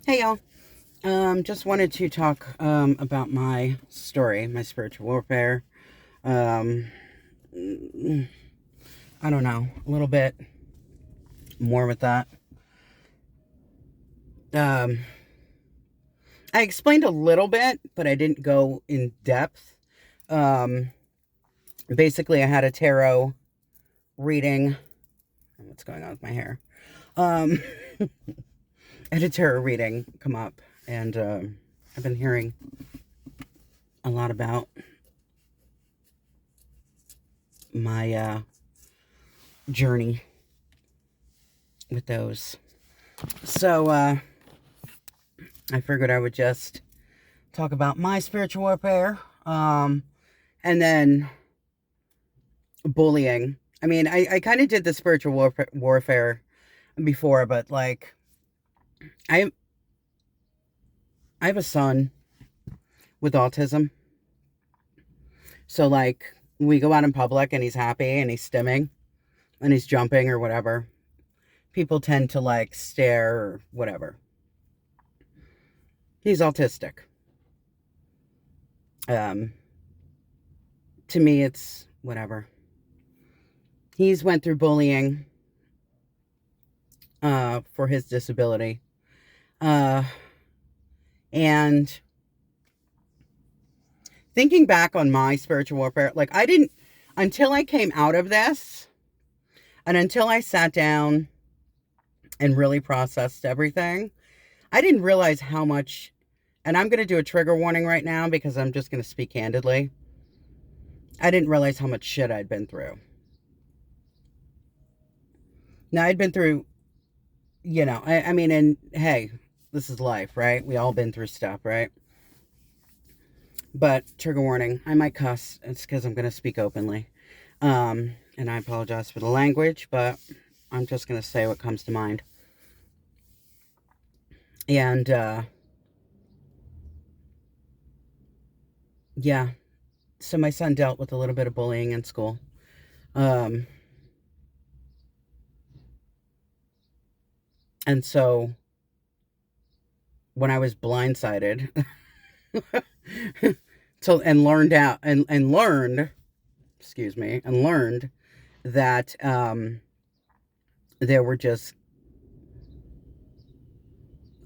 Hey y'all. Just wanted to talk about my story, my spiritual warfare. Um, I don't know, a little bit more with that. Um, I explained a little bit, but I didn't go in depth. Um, Basically, I had a tarot reading. What's going on with my hair? Um, I had a tarot reading come up, and I've been hearing a lot about my journey with those. So I figured I would just talk about my spiritual warfare, and then bullying. I mean, I kind of did the spiritual warfare before, but like I I have a son with autism, so like we go out in public and he's happy and he's stimming and he's jumping or whatever. People tend to like stare or whatever. He's autistic. Um, to me, it's whatever. He's went through bullying for his disability. Uh, and thinking back on my spiritual warfare, like I didn't, until I came out of this and until I sat down and really processed everything, I didn't realize how much, and I'm going to do a trigger warning right now because I'm just going to speak candidly. I didn't realize how much shit I'd been through. Now, I'd been through, I mean, and hey, this is life, right? We all been through stuff, right? But trigger warning, I might cuss. It's because I'm going to speak openly. And I apologize for the language, but I'm just going to say what comes to mind. And yeah, so my son dealt with a little bit of bullying in school. Um, and so when I was blindsided, so and learned out and learned, excuse me, and learned that there were just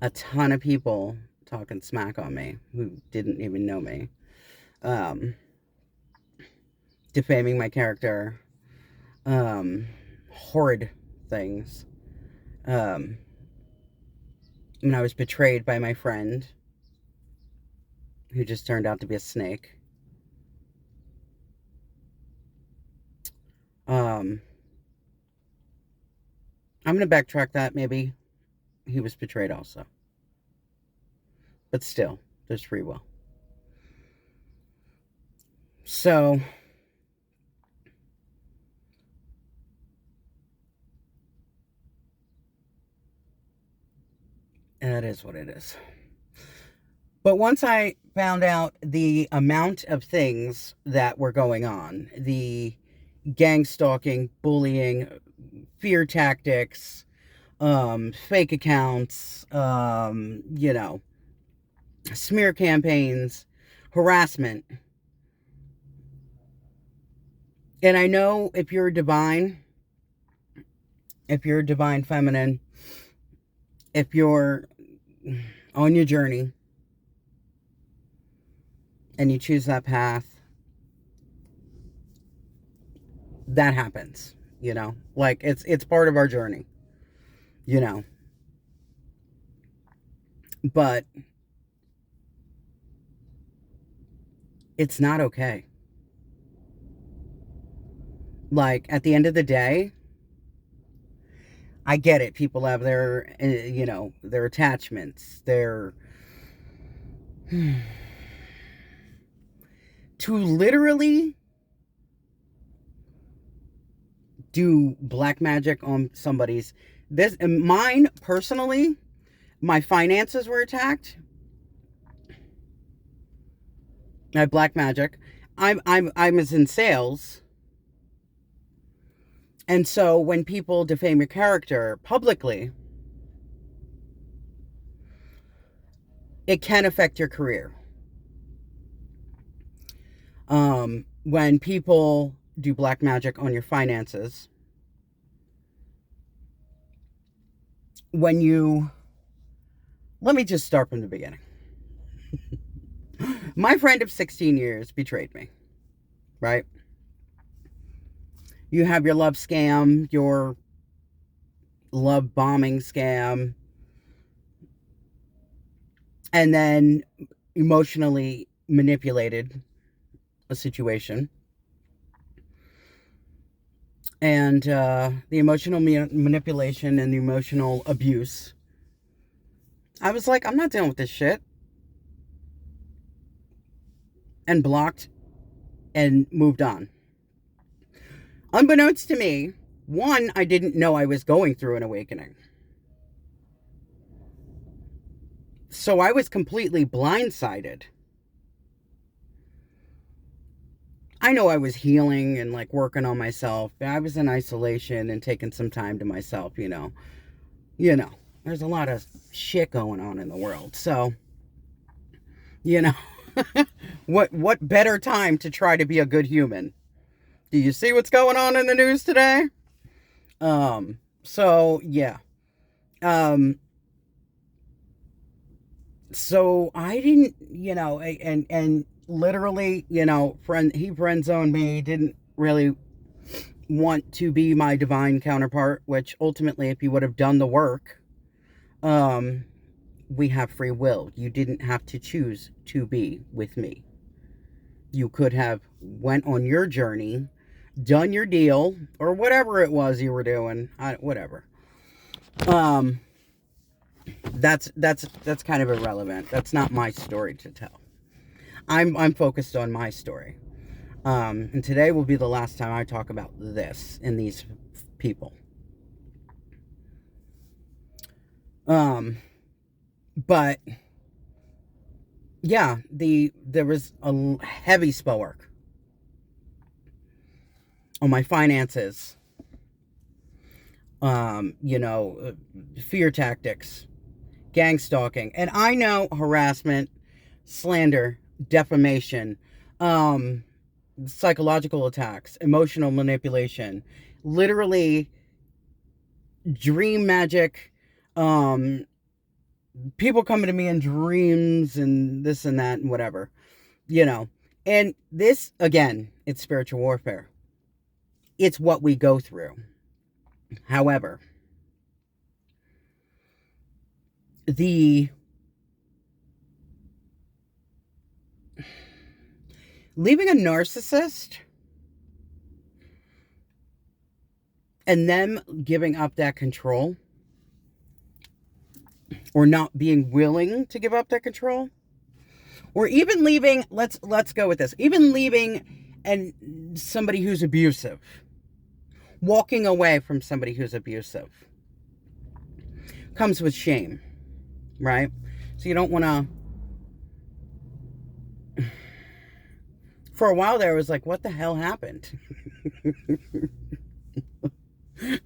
a ton of people talking smack on me who didn't even know me, um, defaming my character, horrid things. Um, and I was betrayed by my friend who just turned out to be a snake. Um, I'm going to backtrack that. Maybe he was betrayed also. But still, there's free will. So that is what it is. But once I found out the amount of things that were going on, the gang stalking, bullying, fear tactics, fake accounts, smear campaigns, harassment. And I know if you're divine feminine, if you're on your journey and you choose that path, that happens, Like it's part of our journey, you know. But it's not okay. Like at the end of the day, I get it. People have their, their attachments, their to literally do black magic on somebody's this mine personally, my finances were attacked. I have black magic. I was in sales. And so when people defame your character publicly, it can affect your career. When people do black magic on your finances, when you, let me just start from the beginning. My friend of 16 years betrayed me, right? You have your love scam, your love bombing scam, and then emotionally manipulated a situation. And the emotional manipulation and the emotional abuse. I was like, I'm not dealing with this shit. And blocked and moved on. Unbeknownst to me, one, I didn't know I was going through an awakening. So I was completely blindsided. I know I was healing and like working on myself. I was in isolation and taking some time to myself, you know. There's a lot of shit going on in the world. So, you know, what better time to try to be a good human? Do you see what's going on in the news today? So yeah. So I didn't, and literally, he friend zoned me, didn't really want to be my divine counterpart, which ultimately, if you would have done the work, we have free will. You didn't have to choose to be with me. You could have went on your journey, done your deal, or whatever it was you were doing, whatever. That's kind of irrelevant. That's not my story to tell. I'm focused on my story. And today will be the last time I talk about this and these people. But yeah, there was a heavy spell work on my finances. Fear tactics, gang stalking, and I know harassment, slander, defamation, psychological attacks, emotional manipulation, literally dream magic, people coming to me in dreams and this and that and whatever, and this, again, it's spiritual warfare. It's what we go through. However, the leaving a narcissist and them giving up that control, or not being willing to give up that control, or even leaving, let's go with this, even leaving somebody who's abusive, walking away from somebody who's abusive, comes with shame, right? So you don't want to. For a while there, I was like, what the hell happened?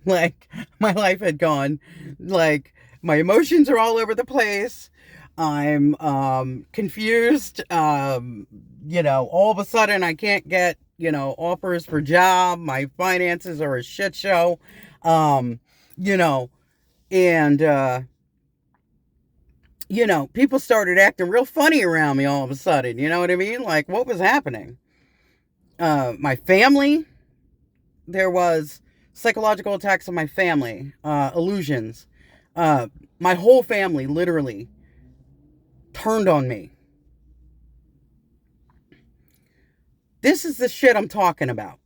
Like, my life had gone, like, my emotions are all over the place. I'm confused. All of a sudden I can't get, offers for job. My finances are a shit show. And people started acting real funny around me all of a sudden. You know what I mean? Like, what was happening? My family, there was psychological attacks on my family, illusions. My whole family literally turned on me. This is the shit I'm talking about.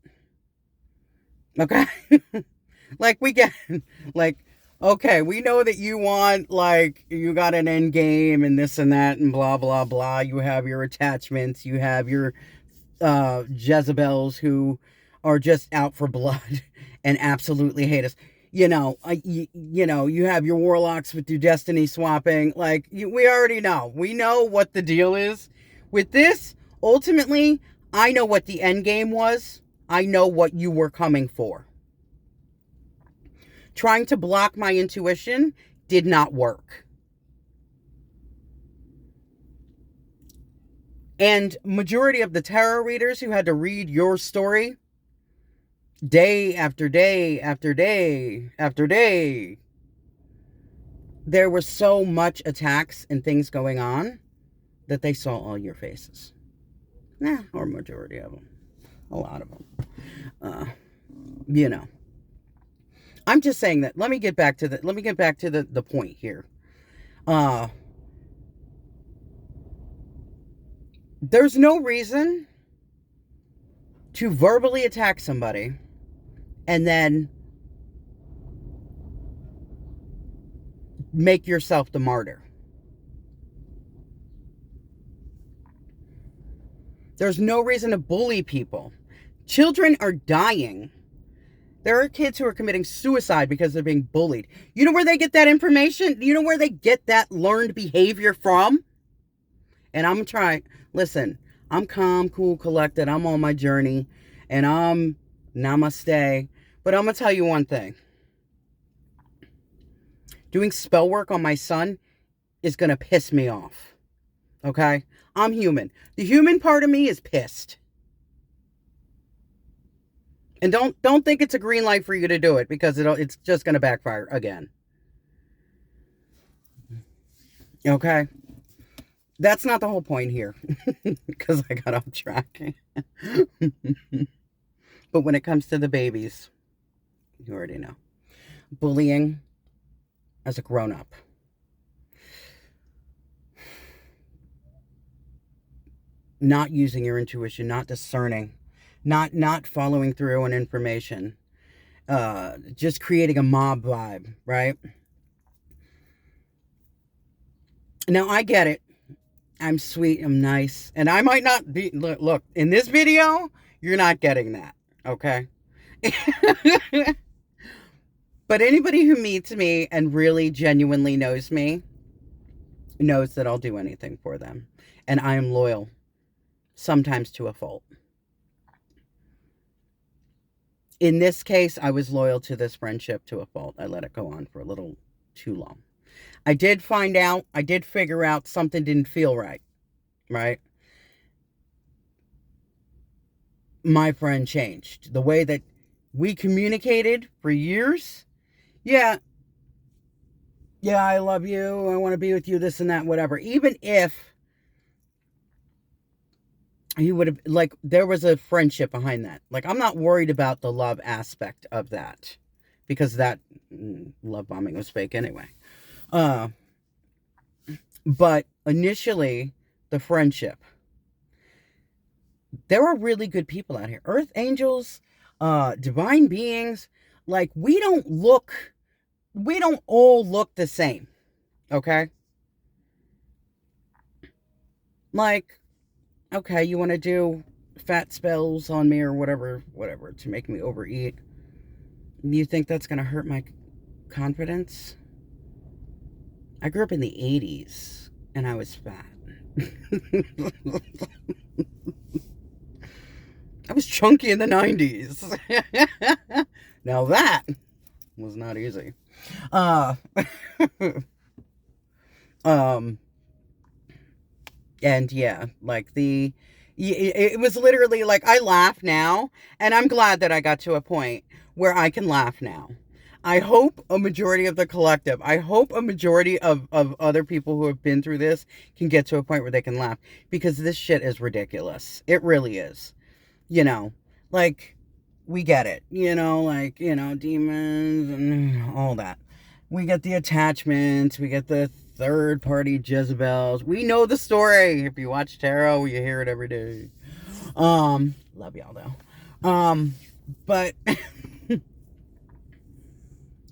Okay? Like, we get, like, okay, we know that you want, like, you got an end game and this and that and blah, blah, blah. You have your attachments. You have your Jezebels who are just out for blood and absolutely hate us. You have your warlocks with your destiny swapping. Like, we already know. We know what the deal is. With this, ultimately, I know what the end game was. I know what you were coming for. Trying to block my intuition did not work. And majority of the tarot readers who had to read your story day after day after day after day, there was so much attacks and things going on that they saw all your faces. Or majority of them. A lot of them. You know. I'm just saying that. Let me get back to the point here. There's no reason to verbally attack somebody and then make yourself the martyr. There's no reason to bully people. Children are dying. There are kids who are committing suicide because they're being bullied. You know where they get that information? You know where they get that learned behavior from? And I'm trying, listen, I'm calm, cool, collected. I'm on my journey and I'm namaste. But I'm going to tell you one thing. Doing spell work on my son is going to piss me off. Okay? I'm human. The human part of me is pissed. And don't think it's a green light for you to do it, because it's just going to backfire again. Okay? That's not the whole point here, because I got off track. But when it comes to the babies, you already know. Bullying as a grown-up. Not using your intuition, not discerning, not following through on information. Just creating a mob vibe, right? Now, I get it. I'm sweet, I'm nice, and I might not be, look, in this video, you're not getting that, okay? But anybody who meets me and really genuinely knows me knows that I'll do anything for them. And I am loyal, sometimes to a fault. In this case, I was loyal to this friendship to a fault. I let it go on for a little too long. I did figure out something didn't feel right, right? My friend changed. The way that we communicated for years, yeah, I love you, I want to be with you, this and that, whatever. Even if he would have, like, there was a friendship behind that. Like, I'm not worried about the love aspect of that, because that love bombing was fake anyway. But initially, the friendship. There are really good people out here. Earth angels, divine beings. Like, we don't all look the same. Okay? Like, okay, you want to do fat spells on me or whatever, to make me overeat. You think that's going to hurt my confidence? I grew up in the 80s, and I was fat. I was chunky in the 90s. Now that was not easy. And yeah, like it was literally like, I laugh now, and I'm glad that I got to a point where I can laugh now. I hope a majority of the collective, I hope a majority of other people who have been through this can get to a point where they can laugh, because this shit is ridiculous. It really is. You know, like, we get it, like, demons and all that. We get the attachments, we get the third party Jezebels. We know the story. If you watch tarot, you hear it every day. Love y'all though. But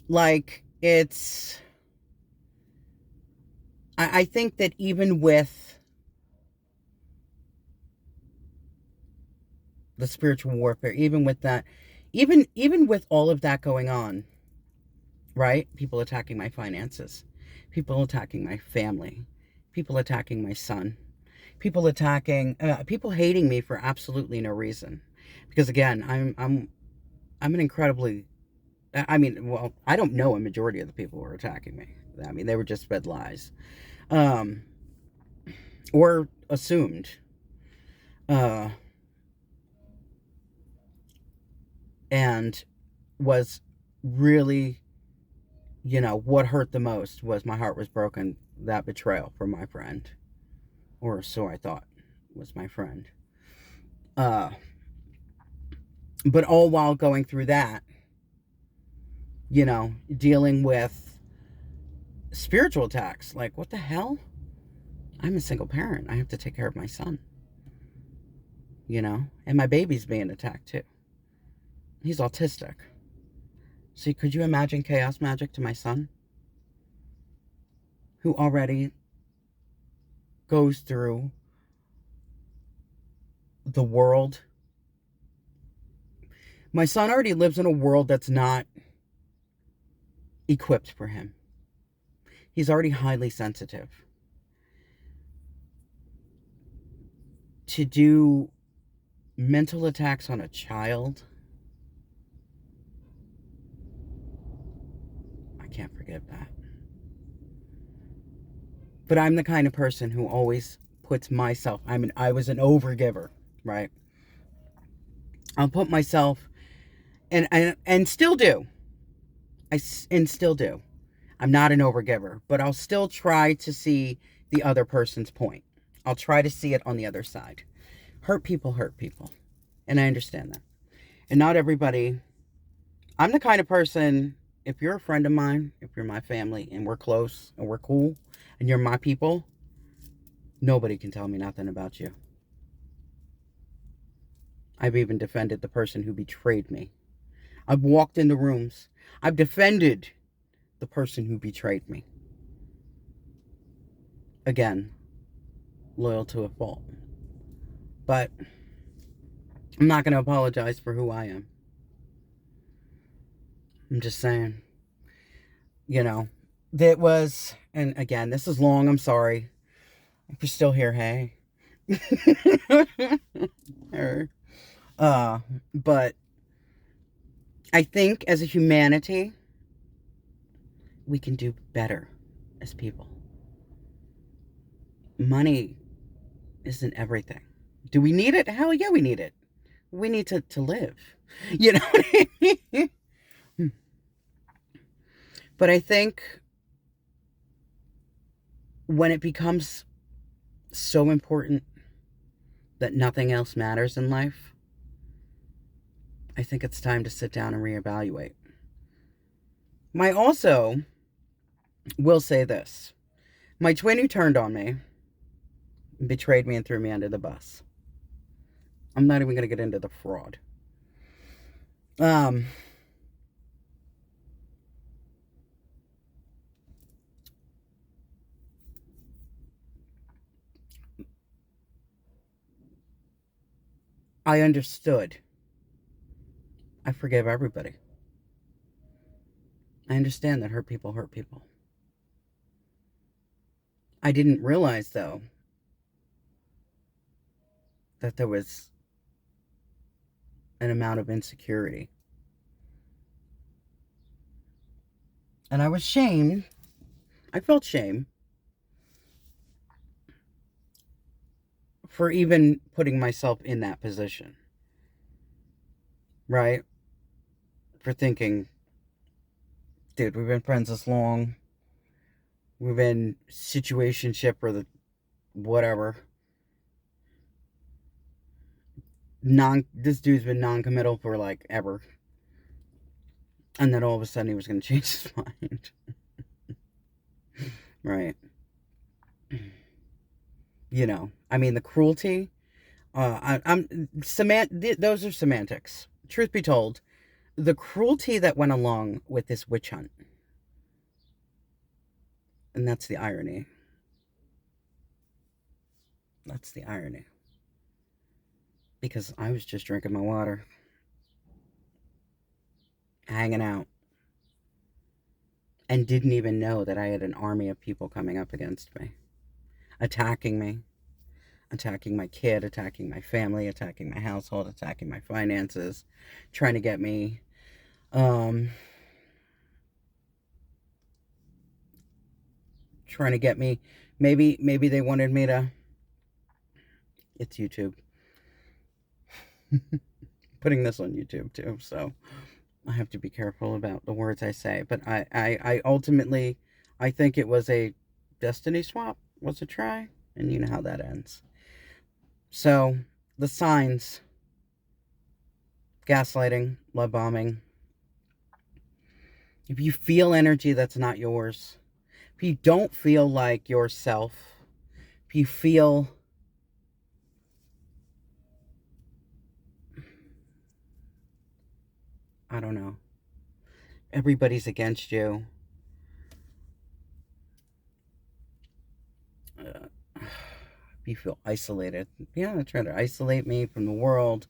like, it's, I think that even with the spiritual warfare, even with that, even with all of that going on, right? People attacking my finances, people attacking my family, people attacking my son, people hating me for absolutely no reason. Because again, I'm an incredibly, well, I don't know a majority of the people who are attacking me. I mean, they were just fed lies, or assumed. Uh, and was really, what hurt the most was my heart was broken, that betrayal from my friend, or so I thought was my friend. Uh, but all while going through that, dealing with spiritual attacks. Like, what the hell? I'm a single parent. I have to take care of my son, and my baby's being attacked too. He's autistic. See, could you imagine chaos magic to my son, who already goes through the world? My son already lives in a world that's not equipped for him. He's already highly sensitive. To do mental attacks on a child, I can't forgive that. But I'm the kind of person who always puts myself, I was an overgiver, right? I'll put myself, and still do. And still do. I'm not an overgiver, but I'll still try to see the other person's point. I'll try to see it on the other side. Hurt people hurt people. And I understand that. And not everybody, I'm the kind of person, if you're a friend of mine, if you're my family, and we're close, and we're cool, and you're my people, nobody can tell me nothing about you. I've even defended the person who betrayed me. I've walked into rooms. I've defended the person who betrayed me. Again, loyal to a fault. But I'm not going to apologize for who I am. I'm just saying, that was, and again, this is long, I'm sorry. If you're still here, hey. But I think as a humanity, we can do better as people. Money isn't everything. Do we need it? Hell yeah, we need it. We need to live. You know what I mean? But I think when it becomes so important that nothing else matters in life, I think it's time to sit down and reevaluate. I also will say this. My twin who turned on me, betrayed me and threw me under the bus. I'm not even going to get into the fraud. I understood. I forgive everybody. I understand that hurt people hurt people. I didn't realize, though, that there was an amount of insecurity. And I was shamed. I felt shame for even putting myself in that position. Right? For thinking, dude, we've been friends this long. We've been situationship or the whatever. This dude's been non-committal for like ever. And then all of a sudden he was going to change his mind. Right. I mean, the cruelty, those are semantics. Truth be told, the cruelty that went along with this witch hunt, and that's the irony. That's the irony. Because I was just drinking my water, hanging out, and didn't even know that I had an army of people coming up against me, attacking my kid, attacking my family, attacking my household, attacking my finances, trying to get me, maybe they wanted me to, it's YouTube, Putting this on YouTube too, so I have to be careful about the words I say. But I ultimately, I think it was a destiny swap, was a try, and you know how that ends. So, the signs: gaslighting, love bombing. If you feel energy that's not yours, if you don't feel like yourself, if you feel, I don't know, everybody's against you. If you feel isolated, yeah, try to isolate me from the world.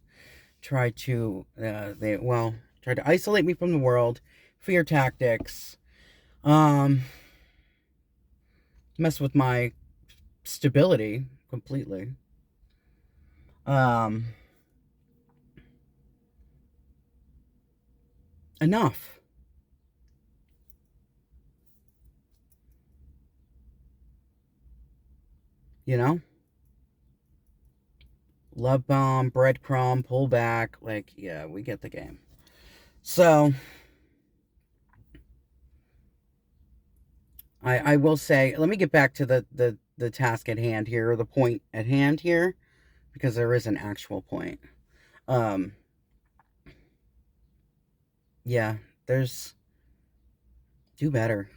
Try to, try to isolate me from the world. Fear tactics. Um, Mess with my stability completely. Um, Enough. You know? Love bomb, breadcrumb, pull back. Like, yeah, we get the game. So, I will say, let me get back to the task at hand here, or the point at hand here, because there is an actual point. Um, yeah, there's, do better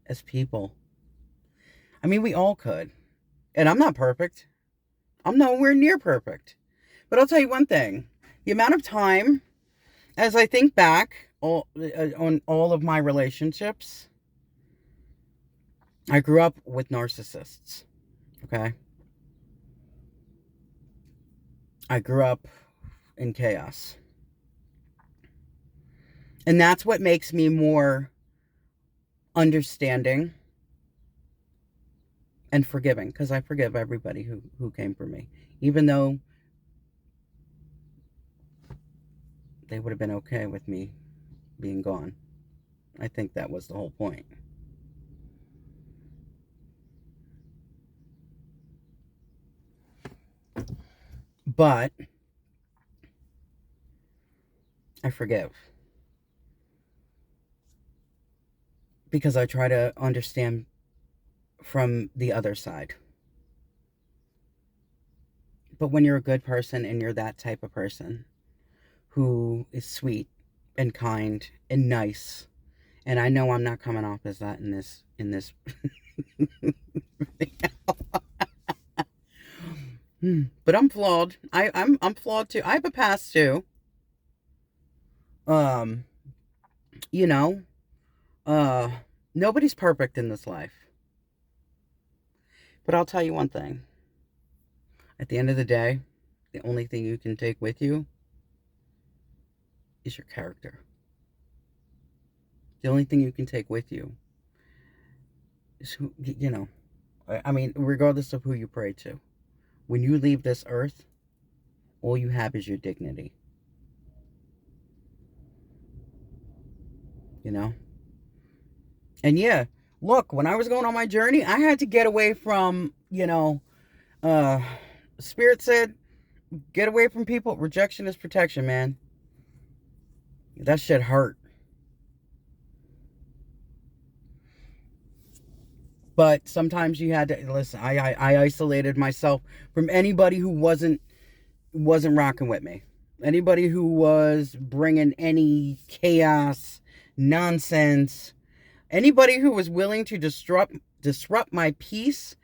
as people. I mean, we all could. And I'm not perfect. I'm nowhere near perfect. But I'll tell you one thing: the amount of time, as I think back on all of my relationships, I grew up with narcissists. Okay? I grew up in chaos. And that's what makes me more understanding and forgiving, because I forgive everybody who came for me, even though they would have been okay with me being gone. I think that was the whole point. But I forgive because I try to understand from the other side. But when you're a good person and you're that type of person who is sweet and kind and nice, and I know I'm not coming off as that in this but I'm flawed. I'm flawed too. I have a past too. Um, you know, uh nobody's perfect in this life. But I'll tell you one thing. At the end of the day, the only thing you can take with you is your character. The only thing you can take with you is who, you know, I mean, regardless of who you pray to. When you leave this earth, all you have is your dignity. You know? And yeah, look, when I was going on my journey, I had to get away from, uh, Spirit said, get away from people. Rejection is protection, man. That shit hurt. But sometimes you had to listen. I isolated myself from anybody who wasn't rocking with me. Anybody who was bringing any chaos, nonsense, anybody who was willing to disrupt my peace,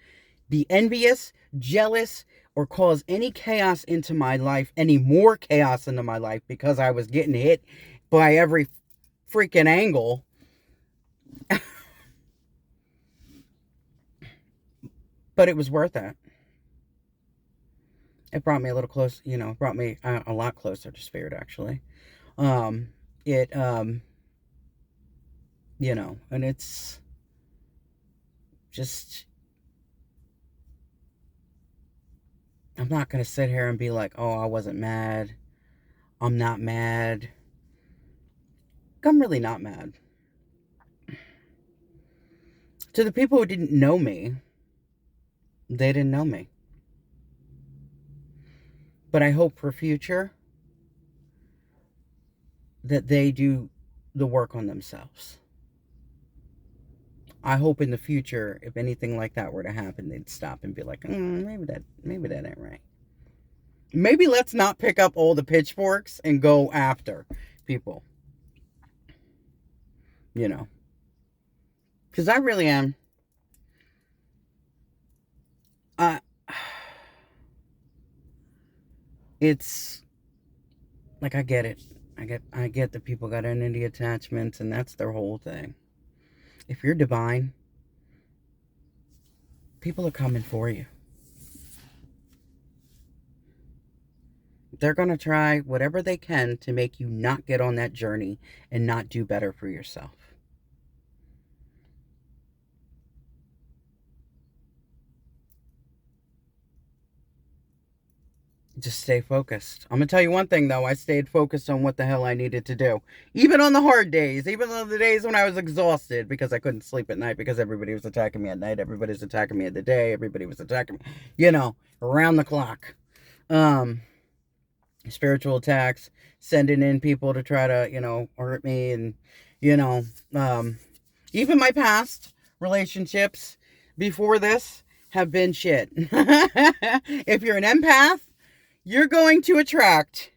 be envious, jealous, or cause any chaos into my life, any more chaos into my life because I was getting hit by every freaking angle. But it was worth it. It brought me a little close, brought me a lot closer to Spirit, actually. Um, it, and it's just, I'm not going to sit here and be like, oh, I wasn't mad. I'm not mad. I'm really not mad. To the people who didn't know me, they didn't know me. But I hope for future that they do the work on themselves. I hope in the future, if anything like that were to happen, they'd stop and be like, maybe that ain't right. Maybe let's not pick up all the pitchforks and go after people. You know, because I really am. Uh, it's like I get it. I get that people got identity attachments, and that's their whole thing. If you're divine, people are coming for you. They're going to try whatever they can to make you not get on that journey and not do better for yourself. Just stay focused. I'm going to tell you one thing, though. I stayed focused on what the hell I needed to do. Even on the hard days, even on the days when I was exhausted because I couldn't sleep at night because everybody was attacking me at night. Everybody was attacking me at the day. Everybody was attacking me, around the clock. Spiritual attacks, sending in people to try to, hurt me. And, even my past relationships before this have been shit. If you're an empath, you're going to attract,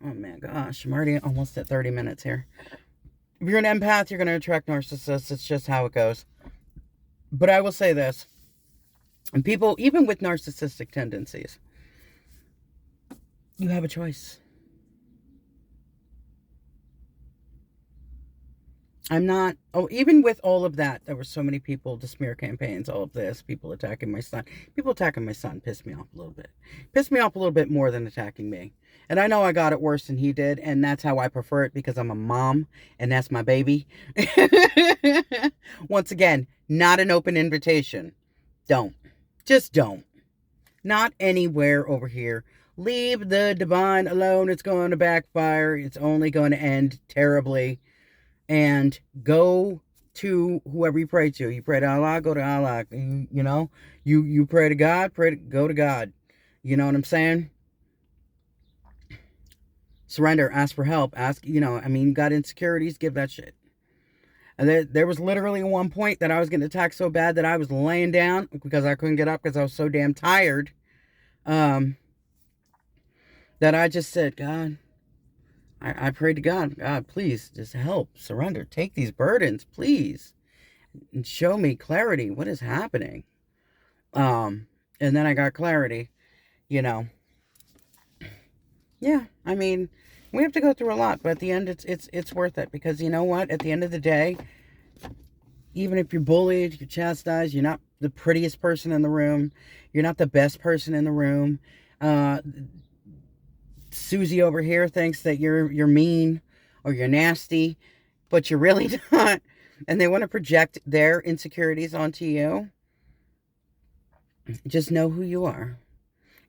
oh my gosh, I'm already almost at 30 minutes here. If you're an empath, you're going to attract narcissists. It's just how it goes. But I will say this, and people, even with narcissistic tendencies, you have a choice. Even with all of that, there were so many people, the smear campaigns, all of this, people attacking my son. People attacking my son pissed me off a little bit. Pissed me off a little bit more than attacking me. And I know I got it worse than he did, and that's how I prefer it because I'm a mom, and that's my baby. Once again, not an open invitation. Don't. Just don't. Not anywhere over here. Leave the divine alone. It's going to backfire. It's only going to end terribly. And go to whoever you pray to. You pray to Allah, go to Allah. You pray to God, go to God. You know what I'm saying? Surrender, ask for help, you got insecurities, give that shit. And there was literally one point that I was getting attacked so bad that I was laying down because I couldn't get up because I was so damn tired. That I just said, God, I prayed to God, please, just help, surrender, take these burdens, please, and show me clarity. What is happening? And then I got clarity, Yeah, we have to go through a lot, but at the end, it's worth it because you know what? At the end of the day, even if you're bullied, you're chastised, you're not the prettiest person in the room, you're not the best person in the room. Susie over here thinks that you're mean or you're nasty, but you're really not. And they want to project their insecurities onto you. Just know who you are.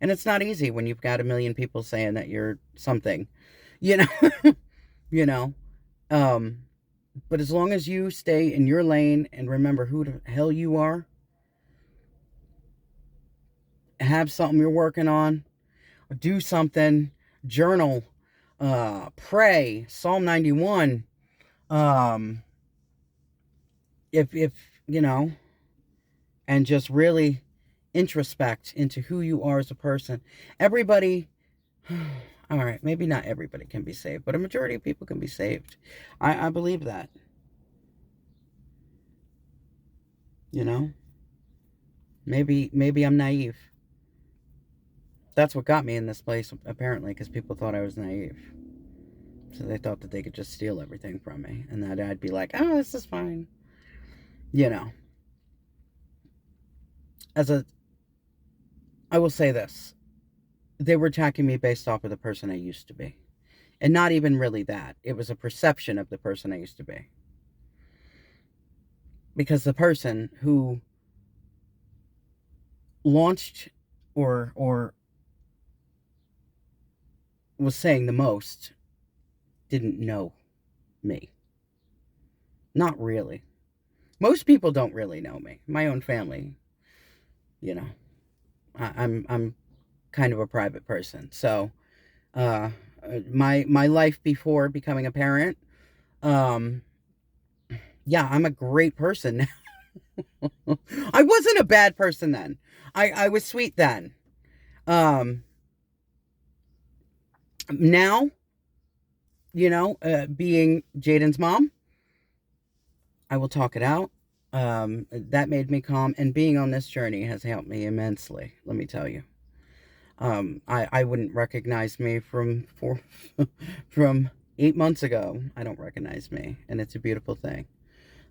And it's not easy when you've got a million people saying that you're something, you know, but as long as you stay in your lane and remember who the hell you are, have something you're working on, or do something, journal, pray, Psalm 91, if and just really introspect into who you are as a person. Everybody, all right, maybe not everybody can be saved, but a majority of people can be saved. I believe that. Maybe I'm naive. That's what got me in this place, apparently, because people thought I was naive. So they thought that they could just steal everything from me, and that I'd be like, oh, this is fine. I will say this. They were attacking me based off of the person I used to be. And not even really that. It was a perception of the person I used to be. Because the person who launched or was saying the most didn't know me. Not really. Most people don't really know me. My own family, I'm kind of a private person. So, uh, my life before becoming a parent, um, yeah, I'm a great person now. I wasn't a bad person then. I was sweet then. Um, Now, being Jaden's mom, I will talk it out. That made me calm, and being on this journey has helped me immensely. Let me tell you. I wouldn't recognize me from 8 months ago. I don't recognize me, and it's a beautiful thing.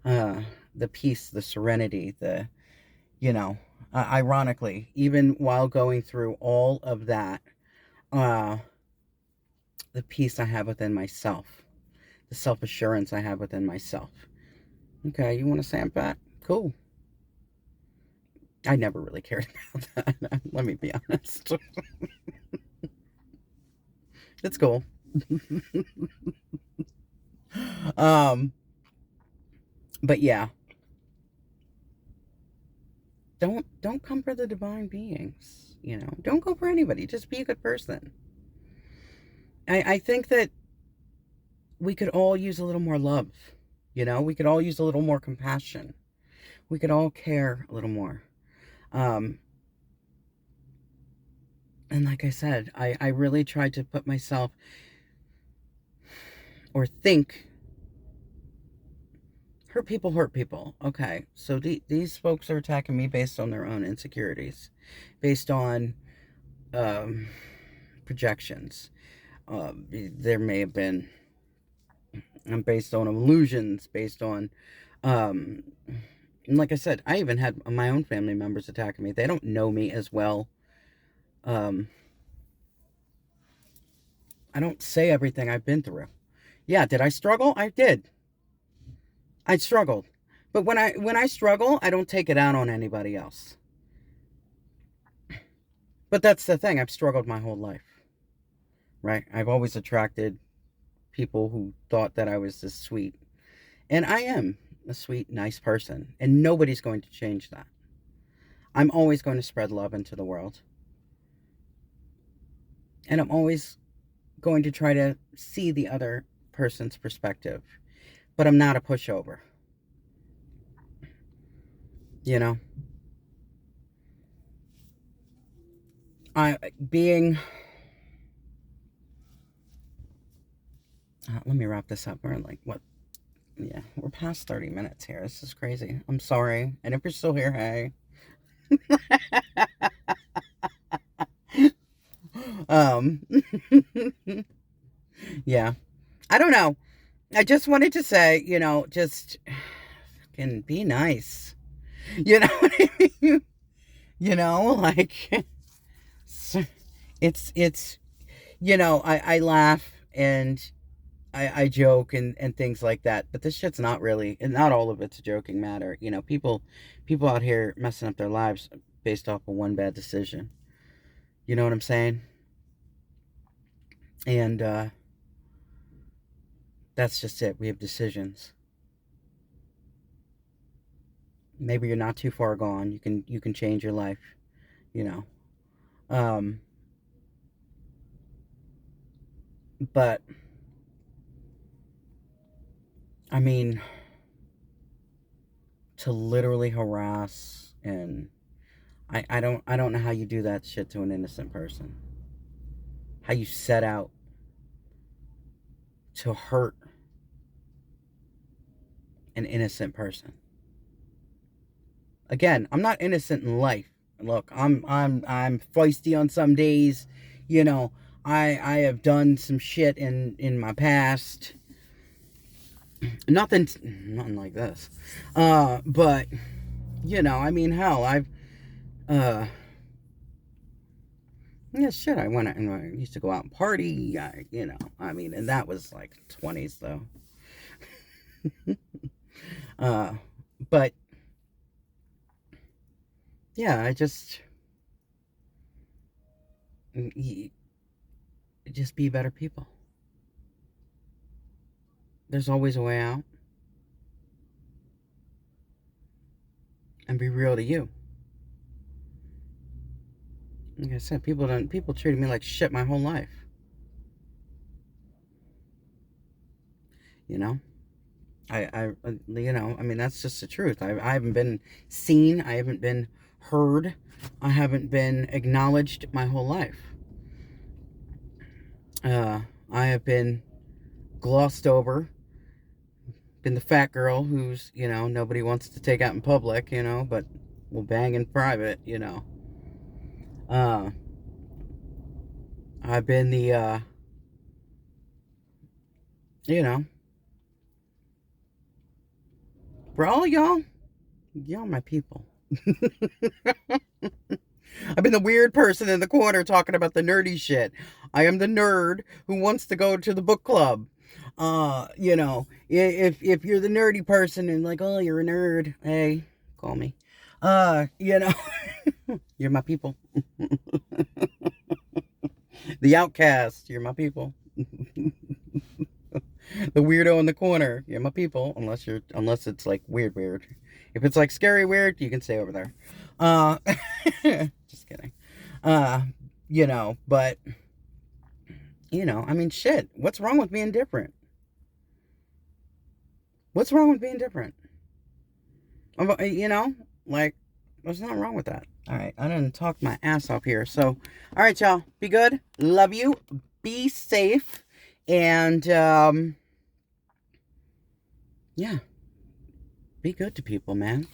Uh, the peace, the serenity, you know, ironically, even while going through all of that, uh, the peace I have within myself, the self assurance I have within myself. Okay, you want to say I'm fat? Cool. I never really cared about that. Let me be honest. It's cool. um, but yeah, don't come for the divine beings. Don't go for anybody. Just be a good person. I think that we could all use a little more love. We could all use a little more compassion. We could all care a little more. Um, and like I said, I really tried to put myself or think hurt people. Okay, so these folks are attacking me based on their own insecurities, based on um, projections. There may have been based on illusions, based on, um, and like I said, I even had my own family members attacking me. They don't know me as well. Um, I don't say everything I've been through. Yeah, did I struggle? I did. I struggled. But when I struggle, I don't take it out on anybody else. But that's the thing. I've struggled my whole life, right? I've always attracted people who thought that I was this sweet. And I am a sweet, nice person. And nobody's going to change that. I'm always going to spread love into the world. And I'm always going to try to see the other person's perspective. But I'm not a pushover. You know? I being let me wrap this up. We're like what? Yeah, we're past 30 minutes here. This is crazy. I'm sorry. And if you're still here, hey. um yeah. I don't know. I just wanted to say, just can be nice. You know what I mean? Like it's I laugh and I joke and things like that, but this shit's not really, and not all of it's a joking matter. People out here messing up their lives based off of one bad decision. You know what I'm saying? And that's just it. We have decisions. Maybe you're not too far gone. You can change your life. You know. Um, but I mean, to literally harass and I don't know how you do that shit to an innocent person. How you set out to hurt an innocent person. Again, I'm not innocent in life. Look, I'm feisty on some days. You know, I have done some shit in my past. Nothing like this. But I mean, hell, I've uh yeah, shit. I used to go out and party. I mean, and that was like 20s though. uh, but yeah, I just be better people. There's always a way out, and be real to you. Like I said, people treated me like shit my whole life. You know, I mean, that's just the truth. I haven't been seen. I haven't been heard. I haven't been acknowledged my whole life. I have been glossed over. Been the fat girl who's, nobody wants to take out in public, but will bang in private, Uh, I've been the, you know, for all y'all my people. I've been the weird person in the corner talking about the nerdy shit. I am the nerd who wants to go to the book club. If you're the nerdy person and like, oh, you're a nerd, hey, call me. You're my people. The outcast, you're my people. The weirdo in the corner, you're my people. Unless it's like weird. If it's like scary weird, you can stay over there. Just kidding. But I mean, shit. What's wrong with being different? What's wrong with being different? Like, there's nothing wrong with that. All right, I didn't talk my ass off here. So, all right, y'all, be good. Love you. Be safe. And, yeah, be good to people, man.